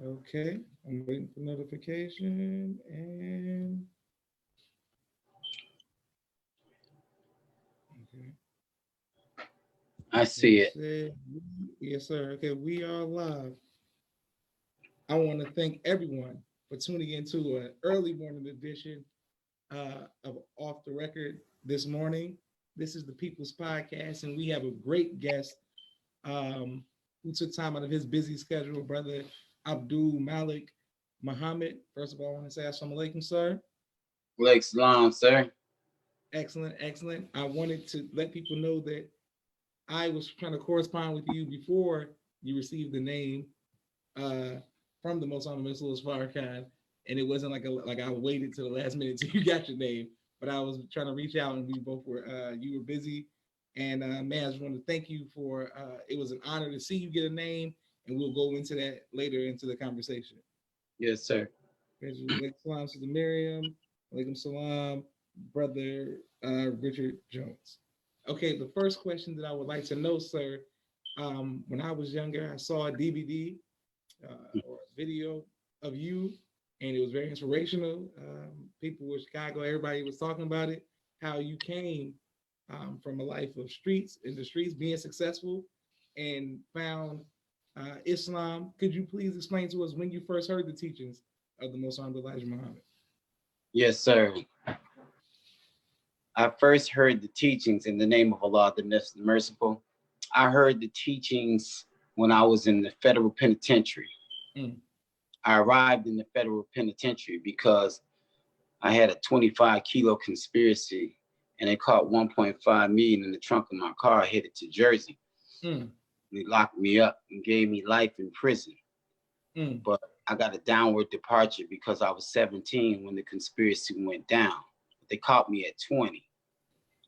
Okay, I'm waiting for notification and okay. I It see it. said, yes, sir. Okay, we are live. I want to thank everyone for tuning into an early morning edition of Off the Record this morning. This is the People's Podcast, and we have a great guest um, who took time out of his busy schedule, brother Abdul Malik Muhammad. First of all, I want to say Assalamu alaikum, sir. Blake Salon, sir. Excellent, excellent. I wanted to let people know that I was trying to correspond with you before you received the name uh, from the most honorable Louis Farrakhan, and it wasn't like I waited to the last minute till you got your name. But I was trying to reach out, and we both were you were busy. And man, I just want to thank you for it was an honor to see you get a name, and we'll go into that later into the conversation. Yes, sir. Alaikum salam, Sister Miriam. Alaikum salam, brother Richard Jones. Okay, the first question that I would like to know, sir, when I was younger, I saw a DVD or a video of you, and it was very inspirational. People in Chicago, everybody was talking about it, how you came from a life of streets, in the streets, being successful, and found Islam. Could you please explain to us when you first heard the teachings of the Most Honorable Elijah Muhammad? Yes, sir. I first heard the teachings in the name of Allah, the Merciful. I heard the teachings when I was in the federal penitentiary. Mm. I arrived in the federal penitentiary because I had a 25-kilo conspiracy, and they caught 1.5 million in the trunk of my car headed to Jersey. Mm. They locked me up and gave me life in prison. Mm. But I got a downward departure because I was 17 when the conspiracy went down. They caught me at 20.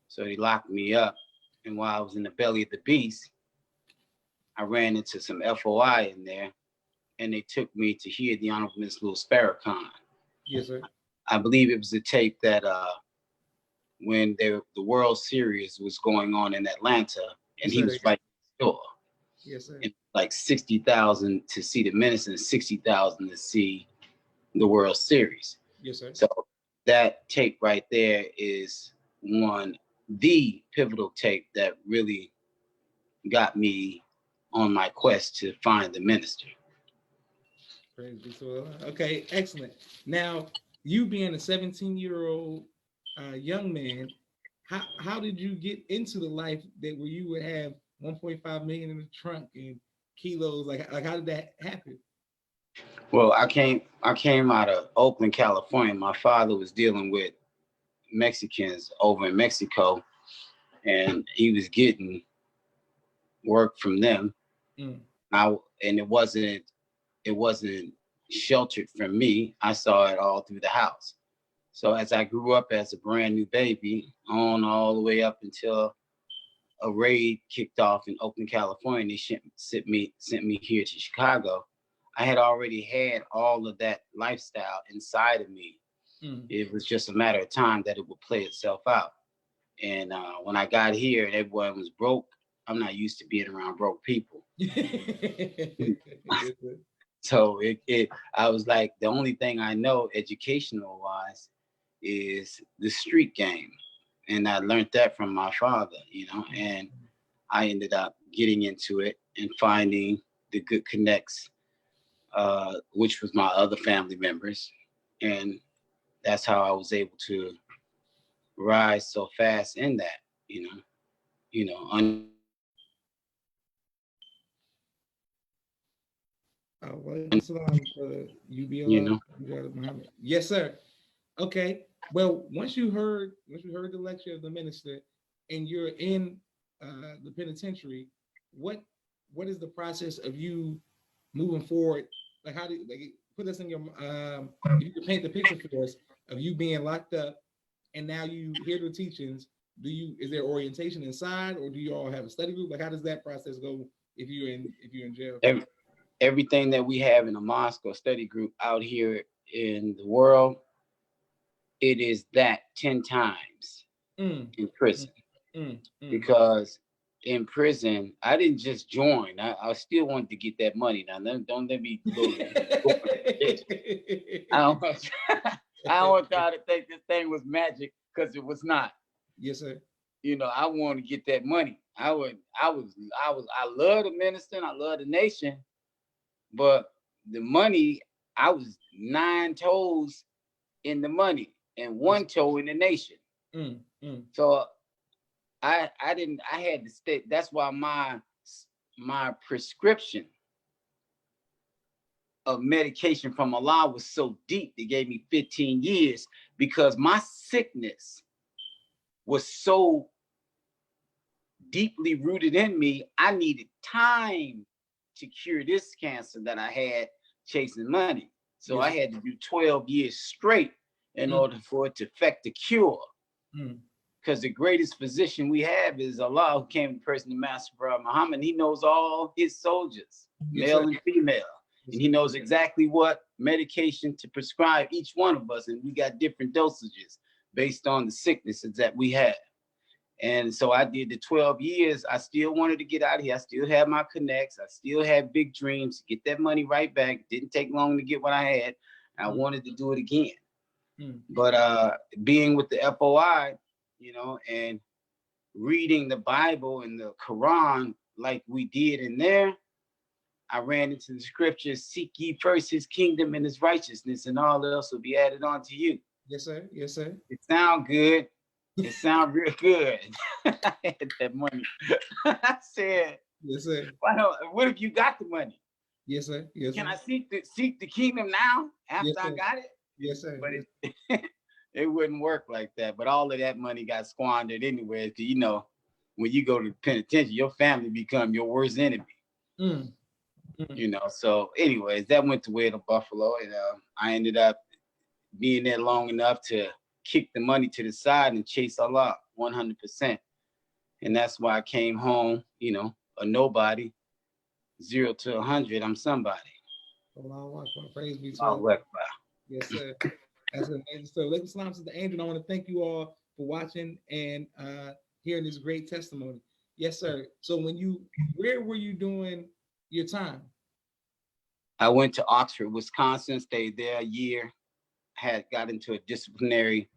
So they locked me up. And while I was in the belly of the beast, I ran into some FOI in there, and they took me to hear the Honorable Miss Louis Farrakhan. Yes, sir. I believe it was a tape that when the World Series was going on in Atlanta, and Yes, he sir. was right next door. Yes, sir. And like 60,000 to see the Minister and 60,000 to see the World Series. Yes, sir. So that tape right there is the pivotal tape that really got me on my quest to find the minister. Praise be to Allah. Okay, excellent. Now, you being a 17-year-old young man, how did you get into the life that where you would have 1.5 million in the trunk and kilos? Like how did that happen? Well, I came out of Oakland, California. My father was dealing with Mexicans over in Mexico, and he was getting work from them. Mm. And it wasn't sheltered from me. I saw it all through the house. So as I grew up as a brand new baby, on all the way up until a raid kicked off in Oakland, California, they sent me here to Chicago. I had already had all of that lifestyle inside of me. Mm. It was just a matter of time that it would play itself out. And when I got here and everyone was broke, I'm not used to being around broke people. So I was like, the only thing I know educational wise is the street game. And I learned that from my father, and I ended up getting into it and finding the good connects, which was my other family members. And that's how I was able to rise so fast in that, you know. Yes, sir. Okay. Well, once you heard the lecture of the minister, and you're in the penitentiary, what what is the process of you moving forward? Like, how do you, like put us in your if you could paint the picture for us of you being locked up, and now you hear the teachings. Is there orientation inside, or do you all have a study group? Like, how does that process go if you're in jail? Everything that we have in a mosque or study group out here in the world, it is that 10 times in prison, because in prison, I didn't just join. I still wanted to get that money. Now, don't let me go. I don't want, I don't want y'all to think this thing was magic, because it was not. Yes, sir. You know, I wanted to get that money. I love the minister, and I love the nation, but the money, I was 9 toes in the money and 1 toe in the nation. So I had to stay. That's why my prescription of medication from Allah was so deep. They gave me 15 years because my sickness was so deeply rooted in me. I needed time to cure this cancer that I had chasing money. So I had to do 12 years straight in order for it to affect the cure. Because the greatest physician we have is Allah, who came in person to Master Prophet Muhammad. He knows all his soldiers, male and female. And he knows exactly what medication to prescribe each one of us. And we got different dosages based on the sicknesses that we have. And so I did the 12 years. I still wanted to get out of here. I still had my connects. I still had big dreams to get that money right back. It didn't take long to get what I had. I wanted to do it again. But being with the FOI, you know, and reading the Bible and the Quran like we did in there, I ran into the scriptures: seek ye first his kingdom and his righteousness, and all else will be added on to you. Yes, sir. Yes, sir. It sound good. It sound real good. I had that money. I said, yes, sir. What if you got the money? Yes, sir. Yes, Can sir. I seek the kingdom now after Yes, I got it? Yes, sir. But it wouldn't work like that. But all of that money got squandered anyway. You know, when you go to the penitentiary, your family become your worst enemy. You know, so anyways, that went the way to Buffalo, and I ended up being there long enough to kick the money to the side and chase Allah 100%. And that's why I came home, you know, a nobody. 0 to 100, I'm somebody. Praise be to Allah. Yes, sir. That's amazing. So, let's salam to the angel. I want to thank you all for watching and hearing this great testimony. Yes, sir. So, where were you doing your time? I went to Oxford, Wisconsin, stayed there a year, got into a disciplinary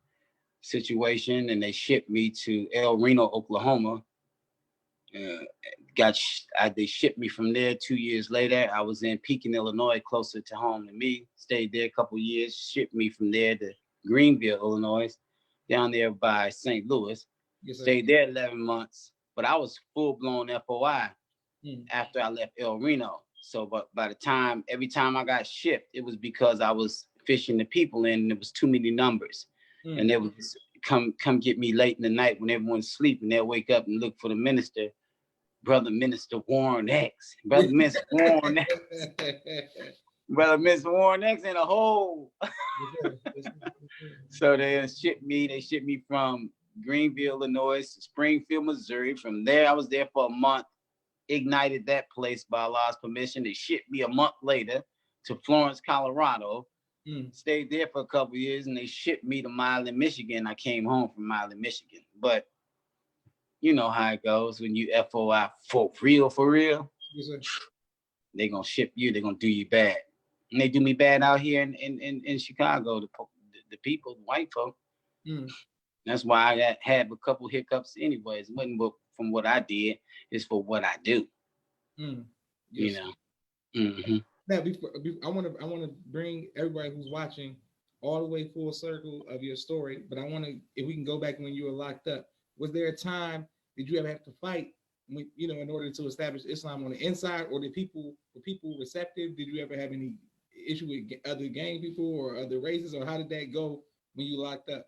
situation, and they shipped me to El Reno, Oklahoma. They shipped me from there. 2 years later, I was in Pekin, Illinois, closer to home to me. Stayed there a couple years, shipped me from there to Greenville, Illinois, down there by St. Louis. Yes, stayed there 11 months, but I was full-blown FOI after I left El Reno. So, but by the time, every time I got shipped, it was because I was fishing the people in, and there was too many numbers. And they would just come get me late in the night when everyone's sleeping. They'll wake up and look for the minister, Brother Minister Warren X. Brother Minister Warren X. Brother Minister Warren X in a hole. So they shipped me from Greenville, Illinois to Springfield, Missouri. From there, I was there for a month. Ignited that place by Allah's permission. They shipped me a month later to Florence, Colorado. Stayed there for a couple of years, and they shipped me to Milan, Michigan. I came home from Milan, Michigan. But you know how it goes when you FOI for real. Yes, they're gonna ship you. They're gonna do you bad, and they do me bad out here in Chicago. The people, the white folk. That's why I had a couple hiccups. Anyways, it wasn't from what I did. It's for what I do. Yes. You know. Now, I want to bring everybody who's watching all the way full circle of your story. But I want to, if we can go back when you were locked up, was there a time did you ever have to fight, in order to establish Islam on the inside, or were people receptive? Did you ever have any issue with other gang people or other races, or how did that go when you locked up?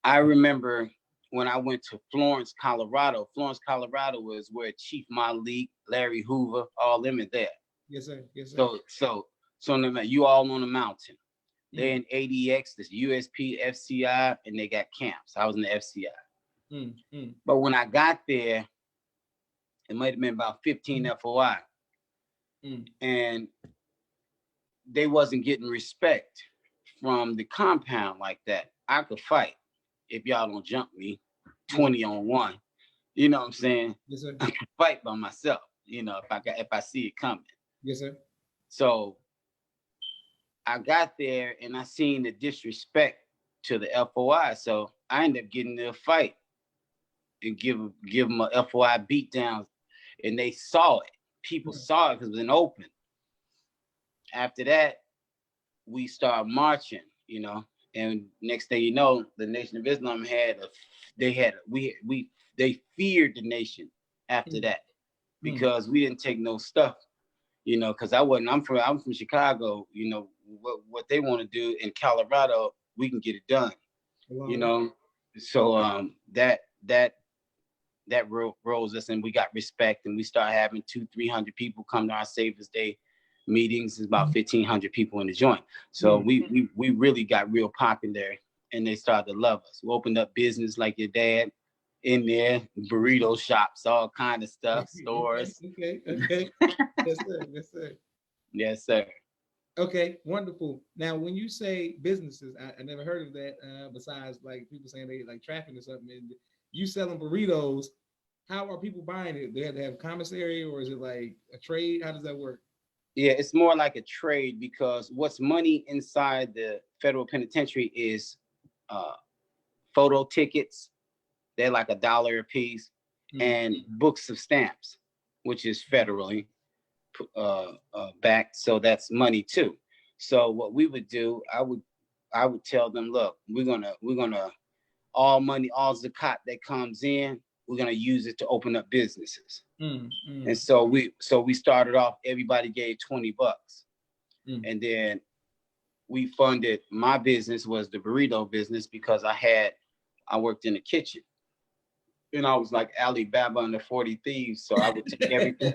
I remember when I went to Florence, Colorado. Florence, Colorado was where Chief Malik, Larry Hoover, all them are there. Yes, sir. Yes, sir. So you all on the mountain. They're in ADX, this USP, FCI, and they got camps. I was in the FCI. But when I got there, it might have been about 15 FOI. And they wasn't getting respect from the compound like that. I could fight if y'all don't jump me 20 on 1. You know what I'm saying? Yes, sir. I can fight by myself, if I see it coming. Yes, sir. So I got there and I seen the disrespect to the FOI. So I ended up getting in a fight and give them a FOI beat down. And they saw it. People saw it because it was an open. After that, we started marching, and next thing you know, the Nation of Islam they feared the nation after that, because we didn't take no stuff, because I'm from Chicago, what they want to do in Colorado, we can get it done, so that rose us, and we got respect, and we started having 200-300 people come to our Savior's Day meetings. Is about 1,500 people in the joint. So we really got real popular, and they started to love us. We opened up business like your dad in there, burrito shops, all kind of stuff, stores. Okay. Yes, sir. Yes, sir. Yes, sir. Okay, wonderful. Now, when you say businesses, I never heard of that. Besides, like people saying they like traffic or something, and you selling burritos. How are people buying it? They have to have commissary, or is it like a trade? How does that work? Yeah, it's more like a trade, because what's money inside the federal penitentiary is photo tickets. They're like $1 a piece, and books of stamps, which is federally backed. So that's money too. So what we would do, I would tell them, look, we're gonna all money, all zakat that comes in, we're gonna use it to open up businesses. And so we started off, everybody gave $20, and then we funded, my business was the burrito business, because I worked in the kitchen, and I was like Alibaba and the 40 Thieves. So I would take everything.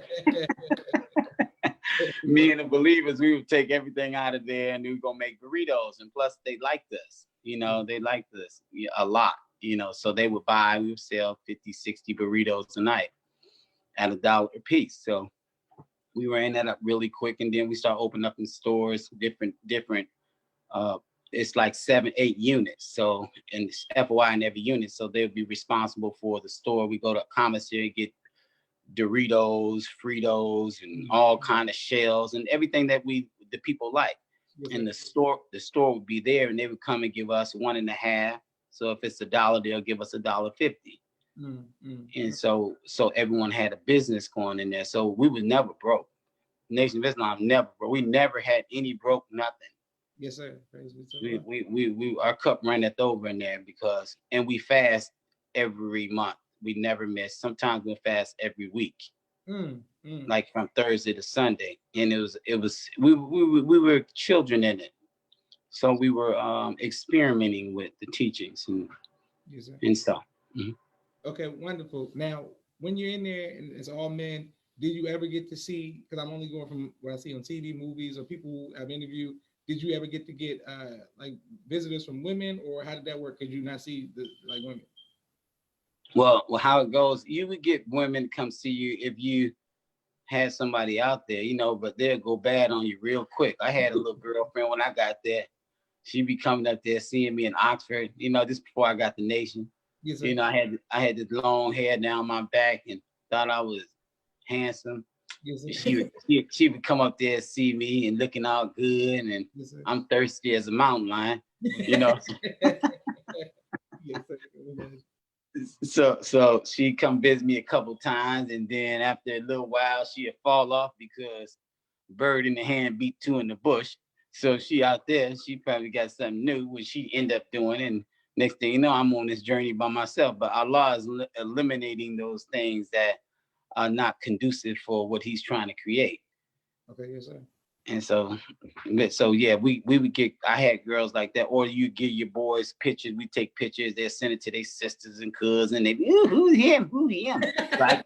Me and the believers, we would take everything out of there, and we were gonna make burritos. And plus, they liked us. They liked us a lot. So they would buy. We would sell 50, 60 burritos a night at $1 a piece. So we ran that up really quick, and then we started opening up in stores, different. It's like 7, 8 units. So, and it's FOI in every unit. So they'll be responsible for the store. We go to commissary, get Doritos, Fritos, and all kind of shells and everything that the people like. And the store would be there, and they would come and give us 1.5. So if it's $1, they'll give us $1.50. And so everyone had a business going in there. So we was never broke. Nation of Islam never broke. We never had any broke nothing. Yes, sir. We our cup runneth over in there, and we fast every month. We never miss. Sometimes we fast every week, like from Thursday to Sunday. And we were children in it, so we were experimenting with the teachings and stuff. Okay, wonderful. Now, when you're in there and it's all men, did you ever get to see? Because I'm only going from what I see on TV, movies, or people who I've interviewed. Did you ever get like visitors from women, or how did that work? Could you not see like women? Well, how it goes, you would get women to come see you if you had somebody out there, but they'll go bad on you real quick. I had a little girlfriend when I got there. She'd be coming up there seeing me in Oxford, this before I got the Nation. Yes, I had this long hair down my back and thought I was handsome. Yes, she would come up there and see me and looking all good, and yes, I'm thirsty as a mountain lion, Yes, So she come visit me a couple times, and then after a little while she'd fall off because bird in the hand beat two in the bush. So she out there, she probably got something new, which she end up doing, and next thing you know, I'm on this journey by myself. But Allah is eliminating those things that are not conducive for what He's trying to create. Okay, yes, sir. And so yeah, we would get. I had girls like that, or you give your boys pictures. We take pictures. They'll send it to their sisters and cousins. They be, who's him? Who him? Like,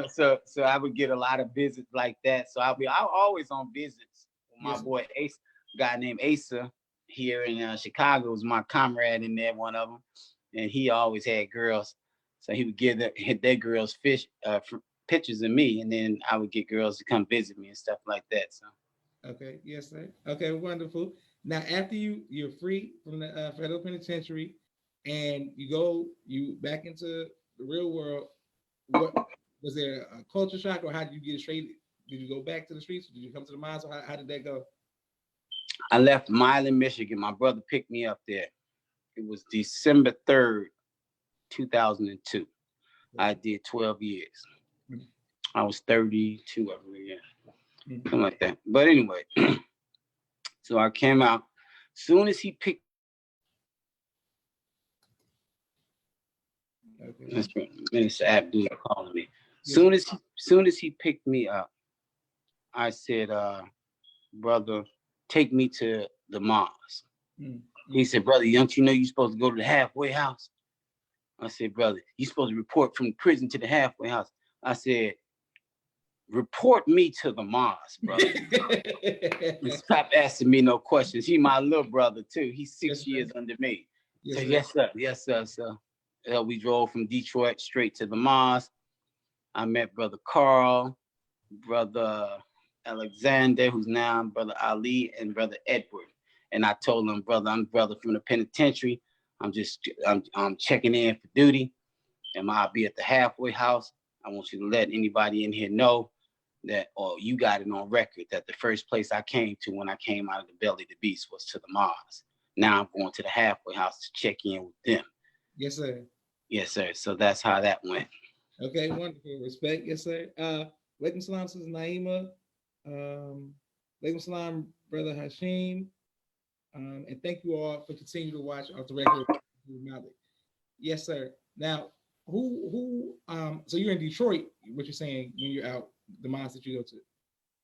so I would get a lot of visits like that. So I'm always on visits. My boy Ace, guy named Asa here in Chicago, was my comrade in there, one of them, and he always had girls. So he would give their girls pictures of me, and then I would get girls to come visit me and stuff like that. So okay, yes, sir. Okay, wonderful. Now, after you're free from the federal penitentiary, and you back into the real world, what was there a culture shock, or how did you get straight? Did you go back to the streets? Did you come to the mosque? Or how did that go? I left Milan, Michigan. My brother picked me up there. It was December 3rd, 2002. I did 12 years. Mm-hmm. I was 32, I believe, yeah. Mm-hmm. Something like that. But anyway, so I came out. Soon as he picked, Minister Abdul calling me. Soon as he picked me up, I said, brother, take me to the mosque. Mm-hmm. He said, brother, don't you know you're supposed to go to the halfway house? I said, brother, you're supposed to report from prison to the halfway house. I said, report me to the mosque, brother. Stop asking me no questions. He my little brother too. He's 6 years under me. Yes, so, yes, sir. Yes, sir. So we drove from Detroit straight to the mosque. I met Brother Carl, Brother Alexander, who's now Brother Ali, and Brother Edward. And I told him, brother, I'm brother from the penitentiary. I'm checking in for duty. And I'll be at the halfway house. I want you to let anybody in here know that, or you got it on record, that the first place I came to when I came out of the belly of the beast was to the mosque. Now I'm going to the halfway house to check in with them. Yes, sir. Yes, sir. So that's how that went. Okay, wonderful. Respect. Yes, sir. Walaikum salam, Sister Naima. Walaikum salam, Brother Hashim. And thank you all for continuing to watch Off the Record. Yes, sir. Now, so you're in Detroit, what you're saying, when you're out, the mosque that you go to?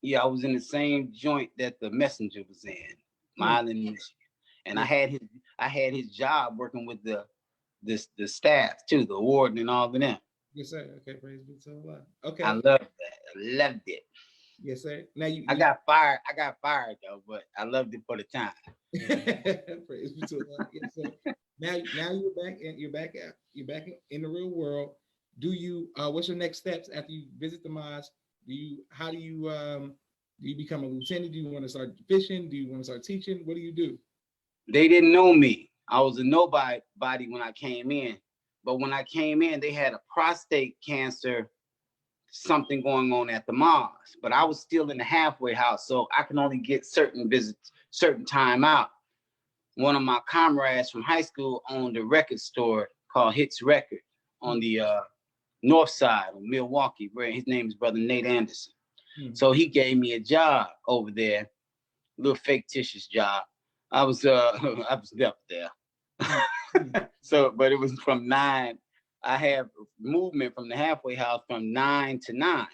Yeah, I was in the same joint that the messenger was in, Milan, Michigan. And I had his job working with the staff too, the warden and all of them. Yes, sir. Okay, praise be to Allah. Okay. I loved that. I loved it. Yes, sir. Now I got fired. I got fired though, but I loved it for the time. Praise be to Allah. Yes, sir. Now you're back in the real world. Do you what's your next steps after you visit the mosque? Do you become a lieutenant? Do you want to start fishing? Do you want to start teaching? What do you do? They didn't know me. I was a nobody when I came in. But when I came in, they had a prostate cancer, something going on at the mosque. But I was still in the halfway house, so I can only get certain visits, certain time out. One of my comrades from high school owned a record store called Hits Record on the north side of Milwaukee, where his name is Brother Nate Anderson. So he gave me a job over there, a little fictitious job. I was up there. So, but it was from 9. I have movement from the halfway house from 9 to 9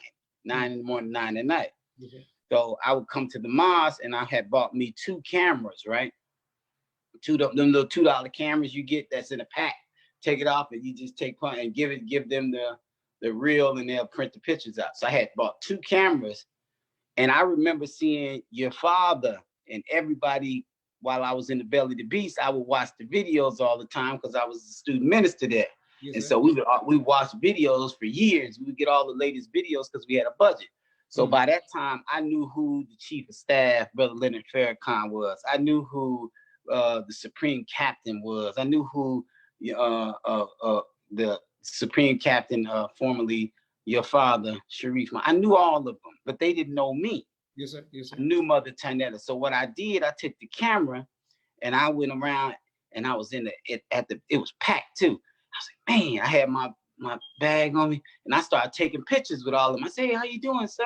in the morning, 9 at night. Okay. So I would come to the mosque, and I had bought me 2 cameras, right? Them little $2 cameras you get that's in a pack. Take it off, and you just take one and give them the reel, and they'll print the pictures out. So I had bought 2 cameras, and I remember seeing your father and everybody. While I was in the belly of the beast, I would watch the videos all the time because I was a student minister there. Yes, and so we watched videos for years. We would get all the latest videos because we had a budget. So by that time, I knew who the chief of staff, Brother Min Farrakhan, was. I knew who the supreme captain was. I knew who the supreme captain, formerly your father, Sharif. I knew all of them, but they didn't know me. Yes, sir. Yes, sir. I knew Mother Tanetta. So what I did, I took the camera and I went around, and I was it was packed too. I was like, man, I had my bag on me, and I started taking pictures with all of them. I said, hey, how you doing, sir?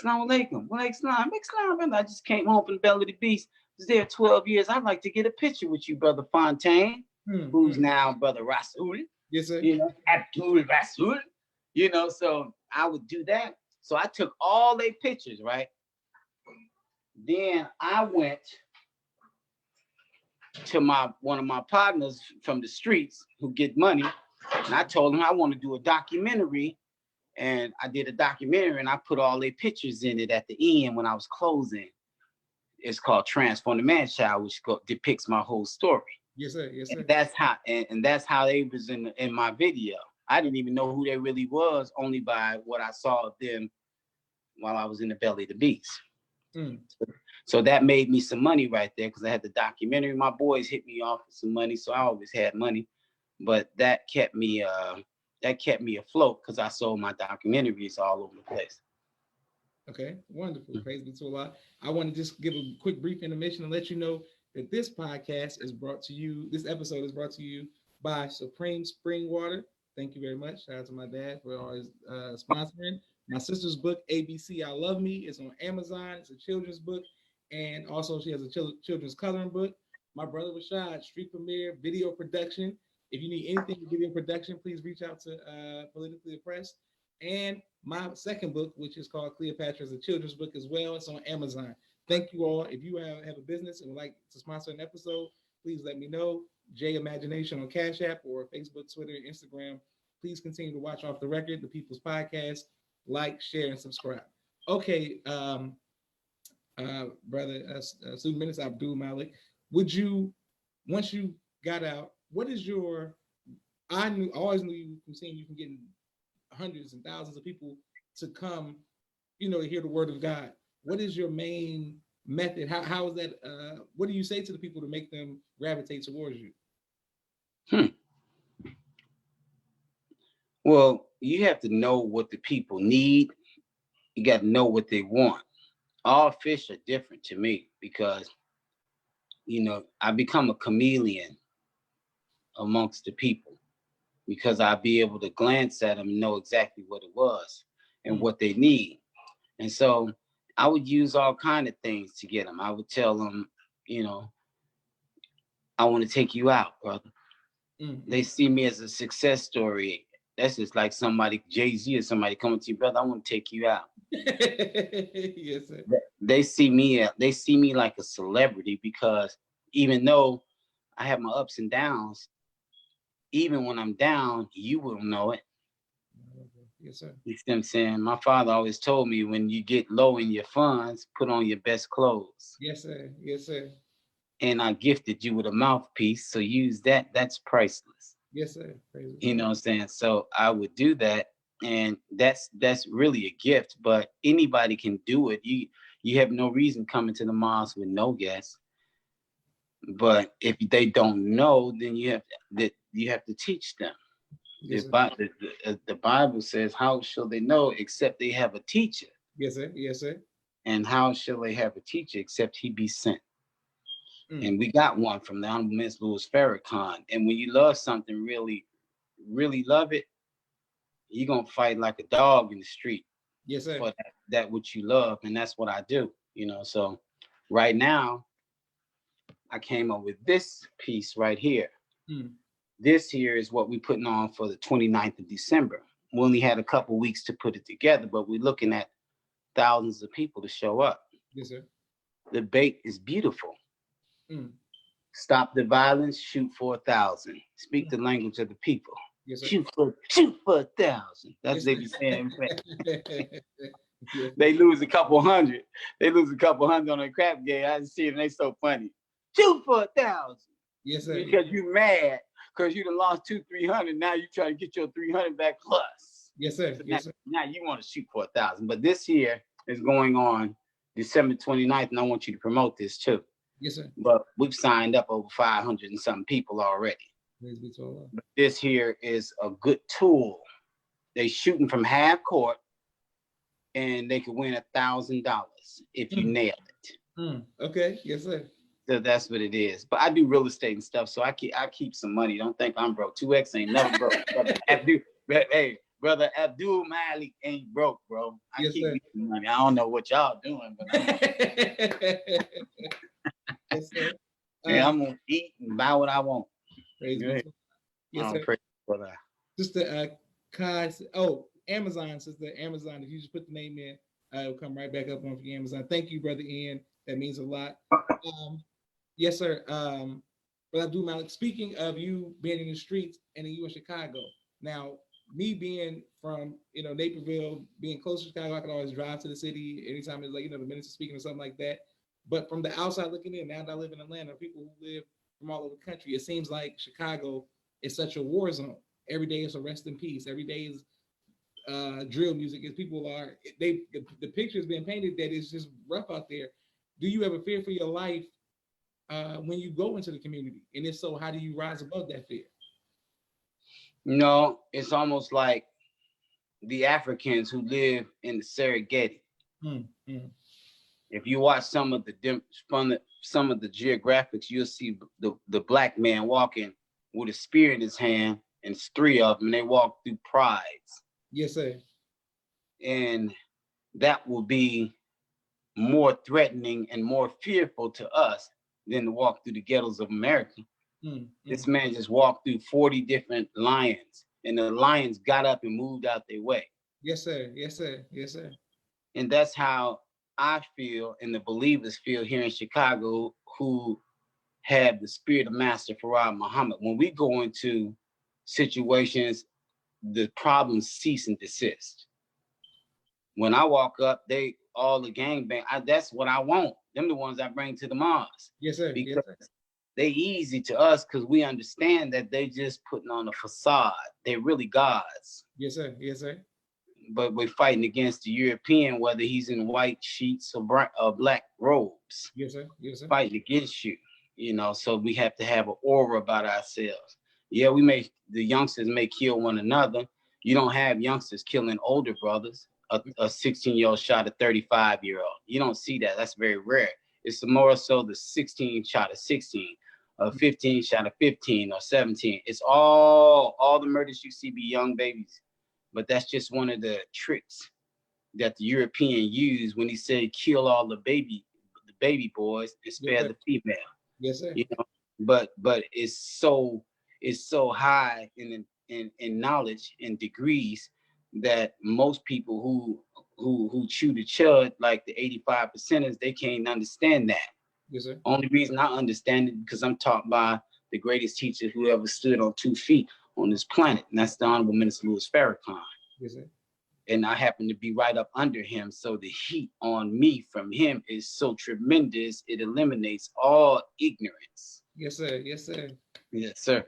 Assalamu alaikum. Walaikum salam. I just came home from the belly of the beast. Was there 12 years. I'd like to get a picture with you, Brother Fontaine, who's now Brother Rasul. Yes, sir. You know, Abdul Rasul. You know, so I would do that. So I took all their pictures, right? Then I went to one of my partners from the streets who get money, and I told him I want to do a documentary, and I did a documentary, and I put all their pictures in it at the end when I was closing. It's called Transform the Man Child, which depicts my whole story. Yes, sir. Yes, sir. And that's how they was in my video. I didn't even know who they really was, only by what I saw of them while I was in the belly of the beast. So that made me some money right there because I had the documentary. My boys hit me off with some money, so I always had money. But that kept me that kept me afloat because I sold my documentaries all over the place. Okay, wonderful. Praise be to Allah. I want to just give a quick brief intermission and let you know that this podcast is brought to you, this episode is brought to you by Supreme Spring Water. Thank you very much. Shout out to my dad for always sponsoring. My sister's book, ABC I Love Me, is on Amazon. It's a children's book. And also she has a children's coloring book. My brother Rashad, street premiere, video production. If you need anything in video production, please reach out to Politically Oppressed. And my second book, which is called Cleopatra, is a children's book as well. It's on Amazon. Thank you all. If you have a business and would like to sponsor an episode, please let me know. J Imagination on Cash App or Facebook, Twitter, and Instagram. Please continue to watch Off the Record, the People's Podcast. Like, share, and subscribe. Okay, brother, student minister Abdul Malik, would you, once you got out, what is your, I always knew you from seeing you from getting hundreds and thousands of people to come, to hear the word of God. What is your main method? How is that? What do you say to the people to make them gravitate towards you? Well, you have to know what the people need. You got to know what they want. All fish are different to me because, I become a chameleon amongst the people because I'll be able to glance at them and know exactly what it was and what they need. And so I would use all kind of things to get them. I would tell them, I want to take you out, brother. Mm-hmm. They see me as a success story. That's just like somebody, Jay-Z or somebody coming to you, brother, I want to take you out. Yes, sir. They see me like a celebrity because even though I have my ups and downs, even when I'm down, you will know it. Yes, sir. You see what I'm saying? My father always told me when you get low in your funds, put on your best clothes. Yes, sir. Yes, sir. And I gifted you with a mouthpiece, so use that. That's priceless. Yes, sir. You know what I'm saying? So I would do that, and that's really a gift. But anybody can do it. You have no reason coming to the mosque with no guests. But if they don't know, then you have to teach them. Yes, the Bible says, "How shall they know except they have a teacher?" Yes, sir. Yes, sir. And how shall they have a teacher except he be sent? And we got one from the Honorable Min Farrakhan. And when you love something, really, really love it, you're gonna fight like a dog in the street. Yes, sir. For that which you love, and that's what I do. So right now, I came up with this piece right here. This here is what we're putting on for the 29th of December. We only had a couple weeks to put it together, but we're looking at thousands of people to show up. Yes, sir. The bait is beautiful. Stop the violence, shoot for 1,000. Speak the language of the people. Yes, sir. Shoot for 1,000. That's what they be saying. They lose a couple hundred. They lose a couple hundred on a crap game. I see them. They so funny. Shoot for 1,000. Yes, sir. Because you mad. Because you done lost 200-300. Now you try to get your 300 back plus. Yes, sir. So yes, sir. Now you want to shoot for 1,000. But this here is going on December 29th, and I want you to promote this too. Yes, sir. But we've signed up over 500 and some people already. But this here is a good tool. They shooting from half court, and they could win $1,000 if you nail it. Okay. Yes, sir. So that's what it is. But I do real estate and stuff, so I keep some money. Don't think I'm broke. 2X ain't never broke. Brother Abdul Malik ain't broke, bro. I keep money. I don't know what y'all doing, but yes, sir. I'm gonna eat and buy what I want. Yes, sir. Praise for that. Sister Kai, Amazon, Sister Amazon. If you just put the name in, it'll come right back up on for Amazon. Thank you, Brother Ian. That means a lot. Yes, sir. Brother Abdul Malik, speaking of you being in the streets and then you in Chicago. Now, me being from, Naperville, being close to Chicago, I could always drive to the city anytime it's like, the minister speaking or something like that. But from the outside looking in, now that I live in Atlanta, people who live from all over the country, it seems like Chicago is such a war zone. Every day is a rest in peace. Every day is drill music. As people are, the picture is being painted that it's just rough out there. Do you ever fear for your life when you go into the community? And if so, how do you rise above that fear? No, it's almost like the Africans who live in the Serengeti. Mm, mm. If you watch some of some of the geographics, you'll see the black man walking with a spear in his hand, and it's three of them, and they walk through prides. Yes, sir. And that will be more threatening and more fearful to us than to walk through the ghettos of America. Mm, This mm. man just walked through 40 different lions, and the lions got up and moved out their way. Yes, sir. Yes, sir. Yes, sir. And that's how I feel and the believers feel here in Chicago who have the spirit of Master Farad Muhammad. When we go into situations, the problems cease and desist. When I walk up, they all the gangbang. That's what I want. Them the ones I bring to the mosque. Yes, sir. Yes, Because sir. they easy to us because we understand that they just putting on a facade. They're really gods. Yes, sir. Yes, sir. But we're fighting against the European, whether he's in white sheets or black robes, Yes, sir. Yes, sir. fighting against you. You know, so we have to have an aura about ourselves. Yeah, the youngsters may kill one another. You don't have youngsters killing older brothers. A 16-year-old shot a 35-year-old. You don't see that. That's very rare. It's more so the 16 shot a 16, a 15 shot a 15 or 17. It's all the murders you see be young babies. But that's just one of the tricks that the European used when he said kill all the baby boys and spare the female. Yes, sir. You know, but it's so high in knowledge and degrees that most people who chew the chud, like the 85%ers, they can't understand that. Yes, sir. Only reason I understand it because I'm taught by the greatest teacher who ever stood on 2 feet on this planet, and that's the Honorable Minister Min Farrakhan. Yes, sir. And I happen to be right up under him, so the heat on me from him is so tremendous, it eliminates all ignorance. Yes, sir. Yes, sir. Yes, sir.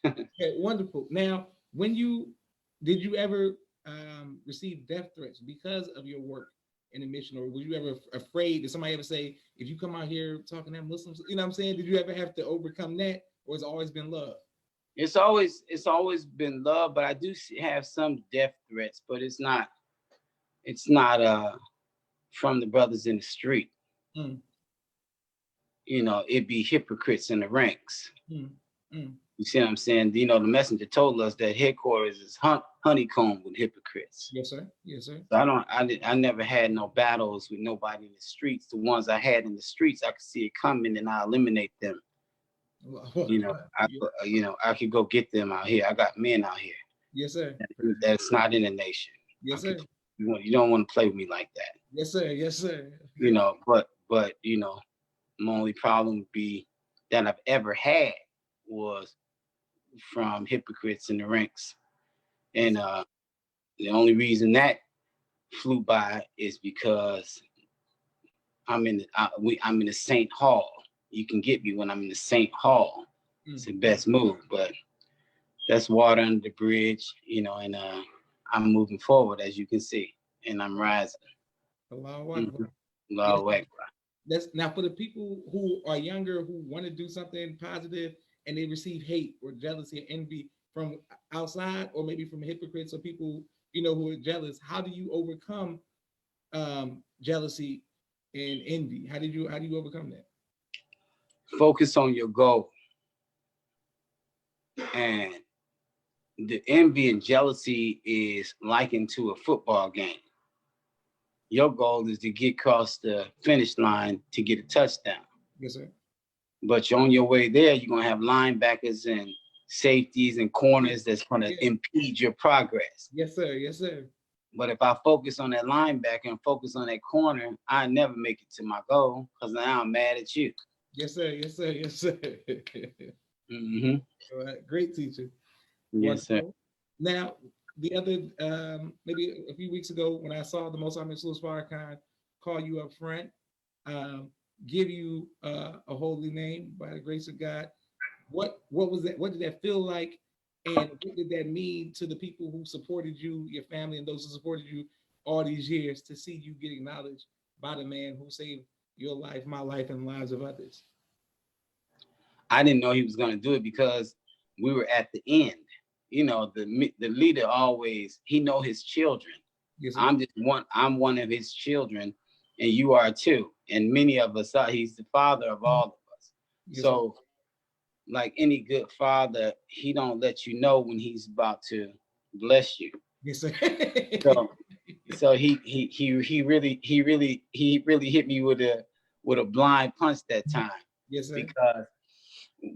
Okay, wonderful. Now, did you ever receive death threats because of your work in the mission, or were you ever afraid? Did somebody ever say, if you come out here talking to Muslims, you know what I'm saying? Did you ever have to overcome that, or has it always been love? It's always been love, but I do have some death threats, but it's not from the brothers in the street. Mm. You know, it be hypocrites in the ranks. Mm. Mm. You see what I'm saying? You know, the messenger told us that headquarters is honeycombed with hypocrites. Yes, sir. Yes, sir. So I never had no battles with nobody in the streets. The ones I had in the streets, I could see it coming and I eliminate them. You know, I could go get them out here. I got men out here. Yes, sir. That's not in the nation. Yes, sir. You don't want to play with me like that. Yes, sir. Yes, sir. You know, but you know, my only problem would be that I've ever had was from hypocrites in the ranks. And the only reason that flew by is because I'm in the Saint Hall. You can get me when I'm in the Saint Hall. It's the best move, but that's water under the bridge, you know, and I'm moving forward, as you can see, and I'm rising. That's now for the people who are younger, who want to do something positive and they receive hate or jealousy or envy from outside, or maybe from hypocrites or people, you know, who are jealous. How do you overcome jealousy and envy? How do you overcome that? Focus on your goal. And the envy and jealousy is likened to a football game. Your goal is to get across the finish line to get a touchdown. Yes, sir. But you're on your way there, you're going to have linebackers and safeties and corners that's going to impede your progress. Yes, sir. Yes, sir. But if I focus on that linebacker and focus on that corner, I never make it to my goal because now I'm mad at you. Yes, sir. Yes, sir. Yes, sir. Mm-hmm. All right. Great teacher. Yes, sir. Now, the other, maybe a few weeks ago, when I saw the Most Honorable Min Farrakhan call you up front, give you a holy name by the grace of God, what was that? What did that feel like? And what did that mean to the people who supported you, your family, and those who supported you all these years, to see you get acknowledged by the man who saved your life, my life, and the lives of others? I didn't know he was going to do it because we were at the end. you know, the leader always, he know his children. Yes, sir. I'm one of his children, and you are too. And many of us are. He's the father of all of us. Yes, So, like any good father, he don't let you know when he's about to bless you. yes, sir. So he really hit me with a blind punch that time, Yes, sir. because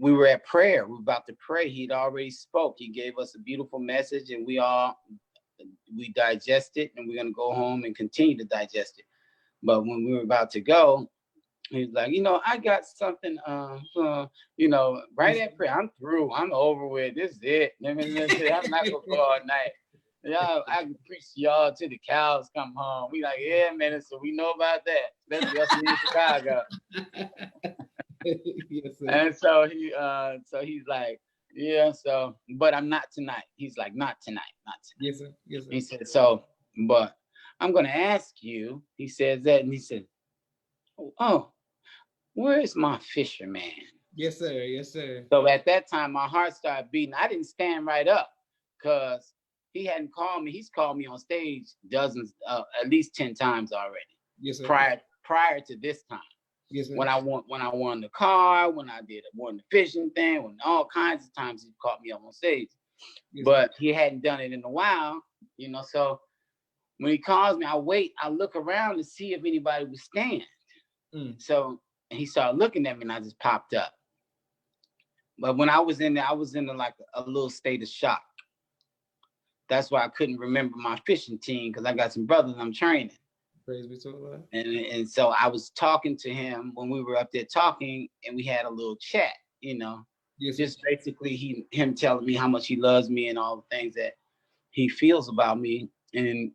we were at prayer. We were about to pray. He'd already spoke. He gave us a beautiful message, and we digested, and we're gonna go home and continue to digest it. But when we were about to go, he was like, I got something, right at prayer. I'm through. I'm over with. This is it. I'm not gonna go all night. Y'all, I can preach to y'all till the cows come home. We like, yeah, man. So we know about that. Especially us in Chicago. Yes, sir. And so he's like, yeah. So, but I'm not tonight. He's like, not tonight. Yes, sir. Yes, sir. He said, but I'm gonna ask you. He says that, and he said, oh, where's my fisherman? Yes, sir. Yes, sir. So at that time, my heart started beating. I didn't stand right up because he hadn't called me. He's called me on stage dozens, at least 10 times already. Yes, sir. Prior to this time. Yes, sir. When I won the car, when I won the fishing thing, when all kinds of times he caught me up on stage. Yes, but he hadn't done it in a while, So when he calls me, I look around to see if anybody would stand. So he started looking at me, and I just popped up. But when I was in there, I was in like a little state of shock. That's why I couldn't remember my fishing team, because I got some brothers I'm training. Praise be to Allah. And so I was talking to him when we were up there talking, and we had a little chat, Yes, just basically him telling me how much he loves me and all the things that he feels about me. And,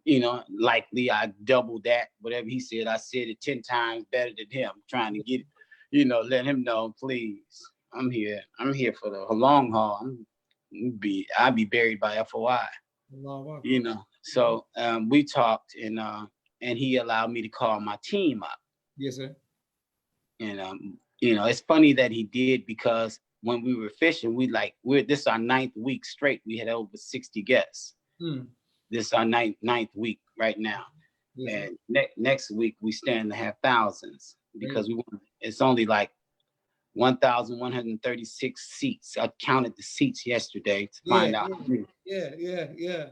likely I doubled that. Whatever he said, I said it 10 times better than him, trying to get, let him know, please, I'm here for the long haul. I'll be buried by FOI, So we talked, and he allowed me to call my team up. Yes, sir. And, it's funny that he did, because when we were fishing, this is our 9th week straight. We had over 60 guests. This is our ninth week right now. Yes, and next week we stand to have thousands, because it's only like 1,136 seats. I counted the seats yesterday to find out. Yeah.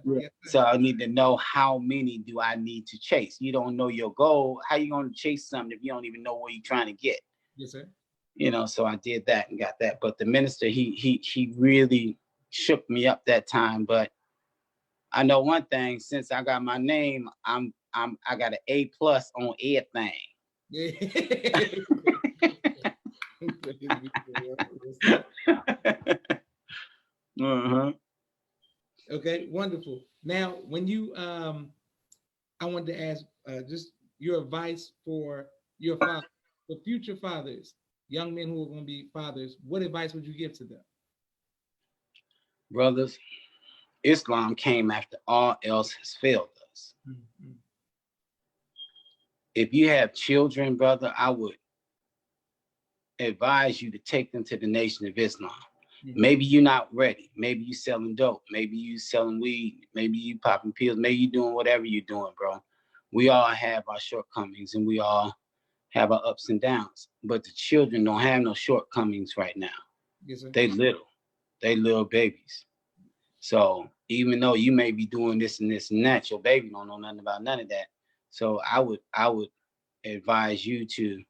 So I need to know how many do I need to chase. You don't know your goal. How you going to chase something if you don't even know where you're trying to get? Yes, sir. So I did that and got that. But the minister, he really shook me up that time. But I know one thing: since I got my name, I got an A+ on everything. Yeah. Okay, wonderful. Now, when you I wanted to ask just your advice for your father, for future fathers, young men who are going to be fathers. What advice would you give to them? Brothers, Islam came after all else has failed us. Mm-hmm. If you have children, brother, I would advise you to take them to the Nation of Islam. Mm-hmm. Maybe you're not ready. Maybe you selling dope. Maybe you selling weed. Maybe you popping pills. Maybe you doing whatever you're doing, bro. We all have our shortcomings, and we all have our ups and downs. But the children don't have no shortcomings right now. Yes, sir. They little babies. So even though you may be doing this and that, your baby don't know nothing about none of that. So I would advise you to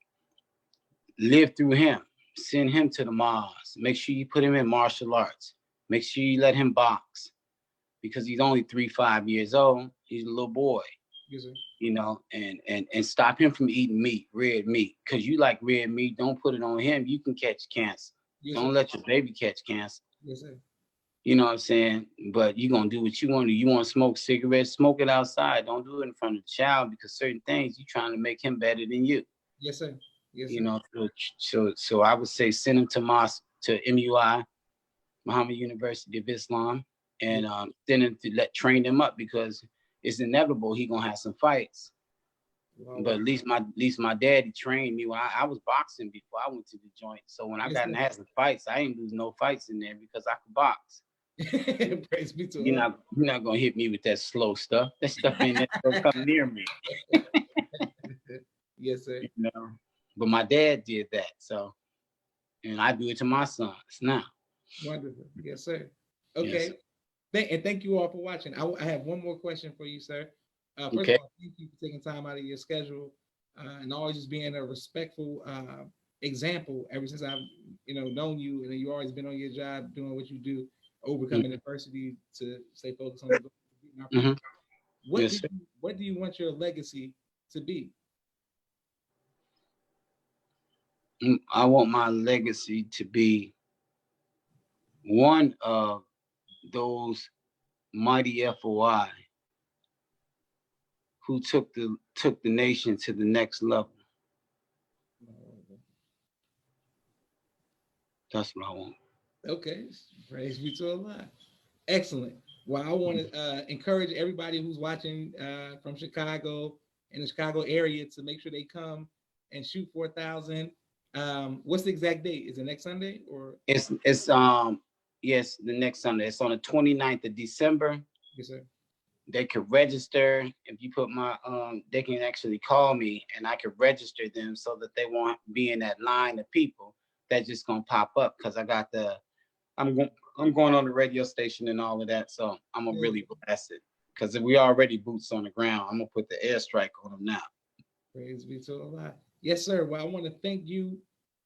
live through him. Send him to the mosque. Make sure you put him in martial arts. Make sure you let him box, because he's only 3-5 years old. He's a little boy. Yes, sir. And stop him from eating meat, red meat, because you like red meat. Don't put it on him. You can catch cancer. Yes, don't let your baby catch cancer. Yes, sir. You know what I'm saying? But you're going to do what you want to do. You want to smoke cigarettes, smoke it outside. Don't do it in front of the child, because certain things you're trying to make him better than you. Yes, sir. Yes, so I would say send him to mosque, to MUI, Muhammad University of Islam, and send him to train him up, because it's inevitable he gonna have some fights. Wow. But at least my daddy trained me. When I was boxing before I went to the joint. So when I got in had some fights, I ain't lose no fights in there, because I could box. Praise be to You're Allah. not gonna hit me with that slow stuff. That stuff ain't never gonna come near me. Yes, sir. You know. But my dad did that, so and I do it to my sons now. Wonderful. Yes, sir. Yes. Okay. Thank you all for watching. I have one more question for you, sir. First Okay. of all, thank you for taking time out of your schedule and always just being a respectful example. Ever since I've known you, and you always been on your job doing what you do, overcoming adversity to stay focused on the goal. Mm-hmm. What do you want your legacy to be? I want my legacy to be one of those mighty FOI who took the nation to the next level. That's what I want. Okay, praise be to Allah. Excellent. Well, I want to encourage everybody who's watching from Chicago in the Chicago area to make sure they come and shoot 4,000. What's the exact date? Is it next Sunday or? It's yes, the next Sunday. It's on the 29th of December. Yes, sir. They could register. If you put my they can actually call me and I could register them so that they won't be in that line of people that's just gonna pop up, because I got I'm going on the radio station and all of that, so I'm gonna really bless it, because we already boots on the ground. I'm gonna put the airstrike on them now. Praise be to Allah. Yes, sir. Well, I want to thank you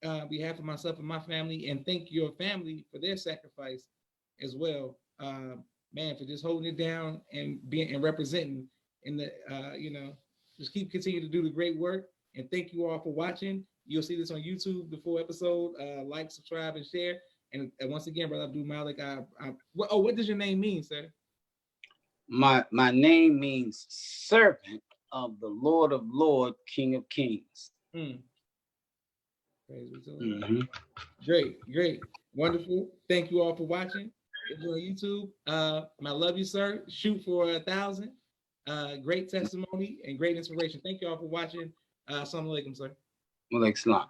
on behalf of myself and my family, and thank your family for their sacrifice as well. Man, for just holding it down and being and representing in the just continue to do the great work. And thank you all for watching. You'll see this on YouTube, the full episode. Like, subscribe, and share. And once again, Brother Abdul Malik, what does your name mean, sir? My name means servant of the Lord of Lords, King of Kings. Praise be to Allah. Great, wonderful. Thank you all for watching. If you're on YouTube, I love you, sir. Shoot for 1,000. Great testimony and great inspiration. Thank you all for watching. Assalamu alaikum, sir. Well, excellent.